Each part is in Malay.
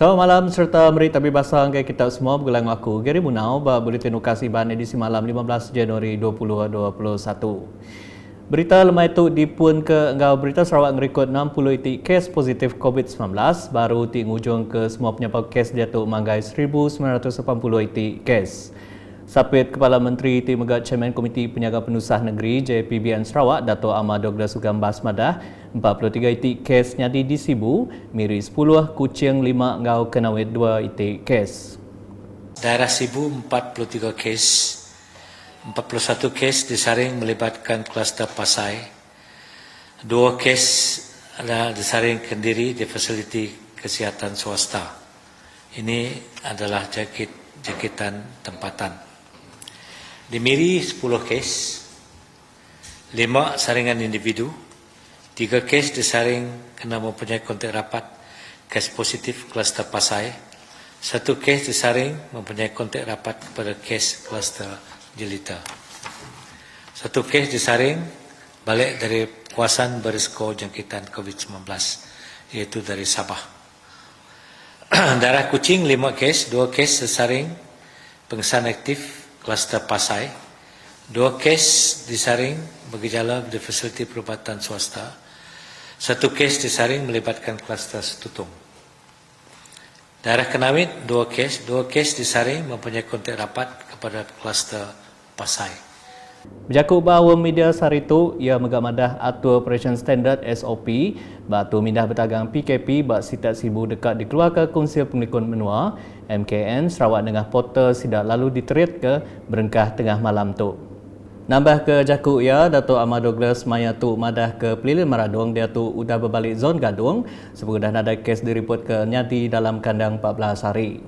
Selamat malam serta berita bebasang ke kita semua bergelang aku Gary Munau ba Buletin Ukasi Bahan edisi malam 15 Januari 2021. Berita lemah itu dipun ke enggau berita Sarawak ngerekod 60 itik kes positif COVID-19 baru ti ngujung ke semua penyebab kes jatuh manggai 1980 itik kes. Sapit Kepala Menteri Ti Megat Chairman Komiti Penjaga Penusah Negeri JPBN Sarawak Dato' Ahmad Douglas Sugam Basmadah 43 itik kes nyadi di Sibu, miri 10 Kuching 5 ngau Kenawit 2 itik kes. Daerah Sibu 43 kes, 41 kes disaring melibatkan kluster Pasai, 2 kes adalah disaring Kendiri di fasiliti kesihatan swasta. Ini adalah jangkitan tempatan. Di Miri 10 kes, 5 saringan individu, 3 kes disaring kena mempunyai kontak rapat kes positif kluster Pasai, 1 kes disaring mempunyai kontak rapat kepada kes kluster Jelita. 1 kes disaring balik dari kawasan berisiko jangkitan COVID-19, iaitu dari Sabah. Daerah Kuching 5 kes, 2 kes disaring pengesahan aktif kluster Pasai, 2 kes disaring bergejala di fasiliti perubatan swasta, 1 kes disaring melibatkan kluster Setutung. Daerah Kenawit 2 kes disaring mempunyai kontak rapat kepada kluster Pasai. Berjakut bahawa media sehari itu ia megamadah atur Operation Standard SOP batu mindah bertagang PKP bak sitat Sibu dekat dikeluarkan Konsil Pengelikun Menua MKN Sarawak dengan portal sidak lalu diterit ke berengkah tengah malam tu. Nambah ke jakut ia Dato' Ahmad Douglas maya tu madah ke Pelilin Maradong dia tu udah berbalik zon Gadung sebab dah ada kes direport ke nyati dalam kandang 14 hari.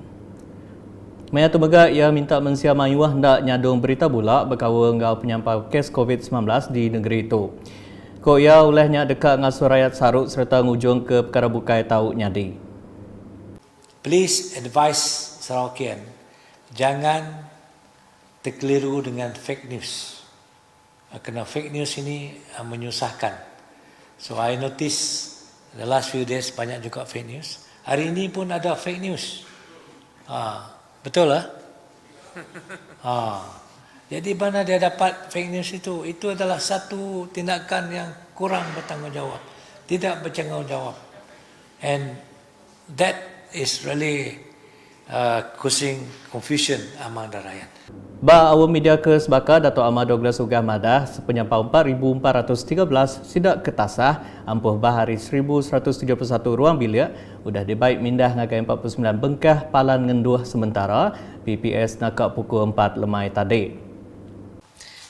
Maya tu megak ia minta mensia mayuah hendak nyadung berita pula berkawa ngau penyampau kes COVID-19 di negeri itu. Ko ia olehnya dekat ngasuh rakyat Sarut serta ngujung ke perkara bukai tahu nyadi. Please advise Sarawakian, jangan terkeliru dengan fake news. Kerana fake news ini menyusahkan. So I notice the last few days banyak juga fake news. Hari ini pun ada fake news. Betul lah? Jadi mana dia dapat fake news itu? Itu adalah satu tindakan yang kurang bertanggungjawab. Tidak bertanggungjawab. And that is really causing confusion among the rakyat. Ba awam media ke sebaka Dato' Ahmad Douglas Sugam Madah sepenyampau 4,413 sidak ketasah ampuh bahari 1,171 ruang bilik udah dibaik mindah ngagai 49 bengkah palan ngenduh sementara PPS nakak pukul 4 lemai tadi.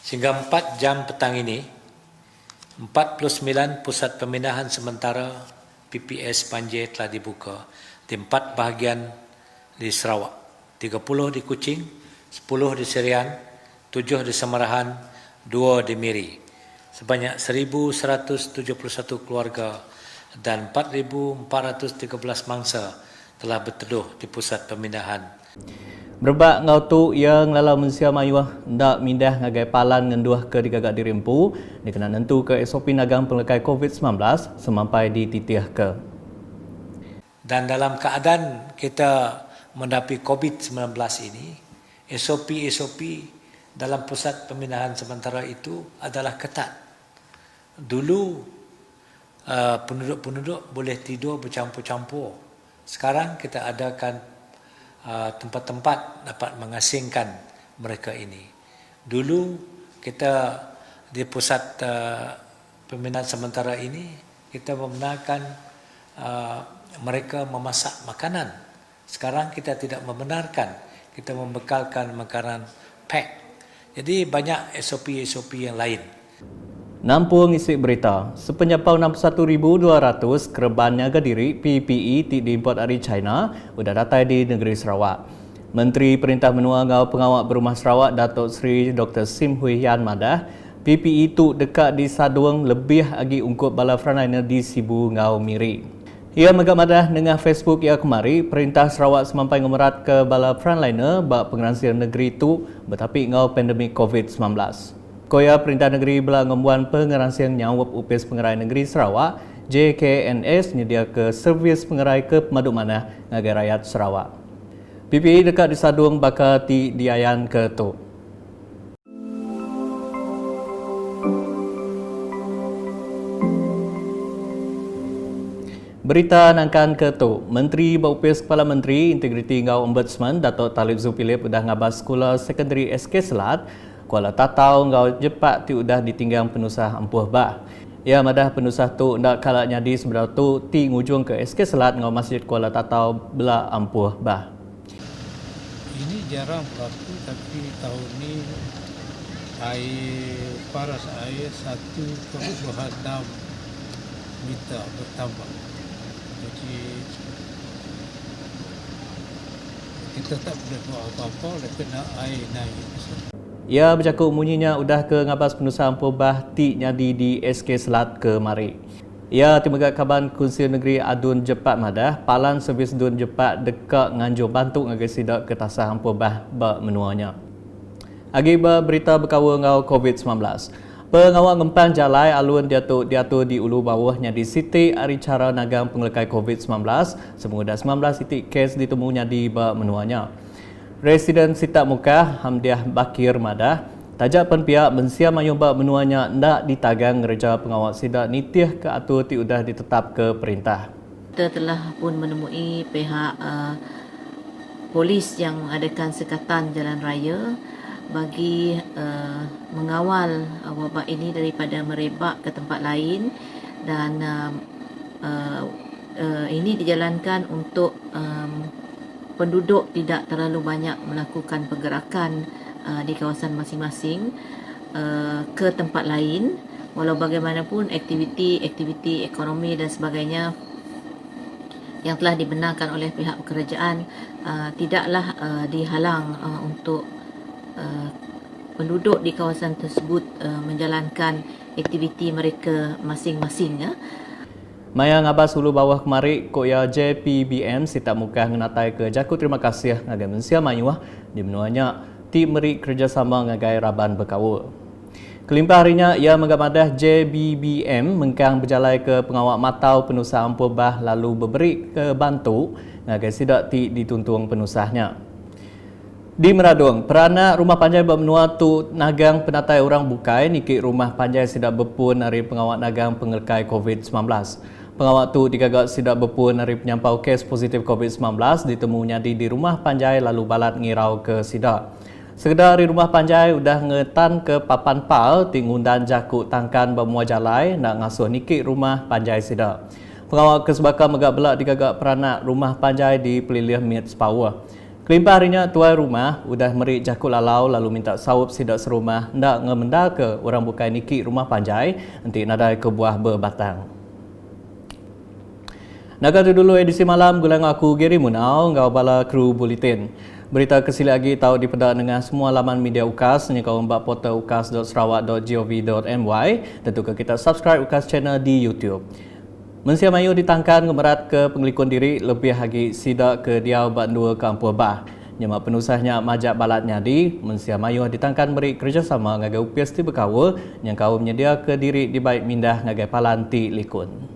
Sehingga 4 jam petang ini 49 pusat pemindahan sementara PPS Panjir telah dibuka di 4 bahagian di Sarawak, 30 di Kuching, 10 di Serian, 7 di Samarahan, 2 di Miri. Sebanyak 1,171 keluarga dan 4,413 mangsa telah berteduh di pusat pemindahan. Berbak ngau tu yang lalu mensia mayuah ndak mindah ngagai palan ngenduah ke digagak dirimpu dikena nentu ke SOP nagang pelekai COVID-19 semampai dititiah ke. Dan dalam keadaan kita menghadapi COVID-19 ini, SOP dalam pusat pemindahan sementara itu adalah ketat. Dulu penduduk-penduduk boleh tidur bercampur-campur. Sekarang kita adakan tempat-tempat dapat mengasingkan mereka ini. Dulu kita di pusat pemindahan sementara ini kita membenarkan mereka memasak makanan. Sekarang kita tidak membenarkan, kita membekalkan makanan pack. Jadi banyak SOP yang lain. Nampung isi berita, sepenyampau 61,200 kereban niaga diri PPE diimport dari China sudah datang di negeri Sarawak. Menteri Perintah Menua ngau Pengawal Berumah Sarawak Datuk Seri Dr. Sim Hui Yan madah, PPE itu dekat di Saduang lebih lagi ungkup bala frontliner di Sibu ngau Miri. Ia megak madah dengan Facebook ia kemari, Perintah Sarawak semampai ngemerat ke bala frontliner bak pengeransian negeri itu bertapi ngau pandemik COVID-19. Koya Perintah Negeri belah ngembuan pengeransian nyawap upis pengerai negeri Sarawak JKNS nyedia ke servis pengerai ke Pemaduk Manah ngagai rakyat Sarawak. PPE dekat disadung bakal ti diayan ke tu. Berita nangkan ke tu, Menteri Baupis Kepala Menteri Integriti Ngau Ombudsman Datuk Talib Zulkifli udah ngabas sekolah sekondari SK Selat Kuala Tatau Ngau Jepak ti udah ditinggang penusah ampuh bah. Ya madah penusah tu ndak kala nyadi sebenarnya tu ti ngujung ke SK Selat Ngau Masjid Kuala Tatau bela ampuh bah. Ini jarang berlaku, tapi tahun ini air paras air 1,6 meter bertambah. Jadi kita tak boleh buat apa-apa oleh kena air naik. Ia bercakap munyinya udah ke ngabas penusah ampuh bah ti nyadi di SK Selat ke mari. Ia timagak kaban Kunsil Negeri Adun Jepak Madah, palan servis Dun Jepak dekat Nganjur Bantuk ngagai sidak ke tasah ampuh bah menuanya. Akibat berita berkawa ngau COVID-19. Pengawal ngempan jalai alun diatur di ulu bawahnya di Siti Aricara Nagang Penglekai COVID-19 semengudah 19 titik kes ditemunya di menuanya. Residen Sitak Mukah Hamdiah Bakir Madah tajak pihak mensia mayung menuanya ndak ditagang ngereja pengawal sidak nitih ke atur ti udah ditetap ke perintah. Kita telah pun menemui pihak polis yang adakan sekatan jalan raya bagi mengawal wabak ini daripada merebak ke tempat lain, dan ini dijalankan untuk penduduk tidak terlalu banyak melakukan pergerakan di kawasan masing-masing ke tempat lain. Walau bagaimanapun aktiviti ekonomi dan sebagainya yang telah dibenarkan oleh pihak kerajaan tidaklah dihalang untuk penduduk di kawasan tersebut menjalankan aktiviti mereka masing-masing. Maya ngabas hulu bawah kemari koya JPBM Sitak Mukah ngenatai ke jaku terima kasih ngagai mensia mayuah di menuanya ti meri kerjasama ngagai Raban Berkawul. Kelimpah harinya ia mengamadah JBBM mengkang berjalai ke pengawal matau penusah ampuh bah lalu berberi ke bantu ngagai sidak ti dituntung penusahnya. Di Meradung, peranak rumah panjai bermenua tu nagang penatai orang bukai niki rumah panjai sidak berpun dari pengawal nagang pengelkai COVID-19. Pengawal tu digagak sidak berpun dari penyampau kes positif COVID-19 ditemunya di rumah panjai lalu balat ngirau ke sidak. Sekedar di rumah panjai udah ngetan ke papan pal tingundan jakuk tangkan bermuajalai nak ngasuh niki rumah panjai sidak. Pengawal kesebaka megak belak digagak peranak rumah panjai di Pelilih Meets Power. Kelimpah harinya tuai rumah udah meri jakuk lalau lalu minta sawup sidak serumah ndak ngemenda ke orang bukai niki rumah panjai nanti nadai ke buah berbatang. Naga tu dulu edisi malam gulang aku Gary Munau ngau bala kru bulletin. Berita kesili lagi tahu dipedak dengan semua laman media UKAS ni kau mbak portal ukas.sarawak.gov.my dan juga kita subscribe UKAS channel di YouTube. Mensia Mayu ditangkan ngemerat ke pengelikun diri lebih lagi sidak ke Diau Bandua ke Ampuh Bah. Nyemak penusahnya majak balatnya di Mensia Mayu ditangkan beri kerjasama ngagai upias ti berkawal yang kau menyedia ke diri di baik mindah ngagai palan ti likun.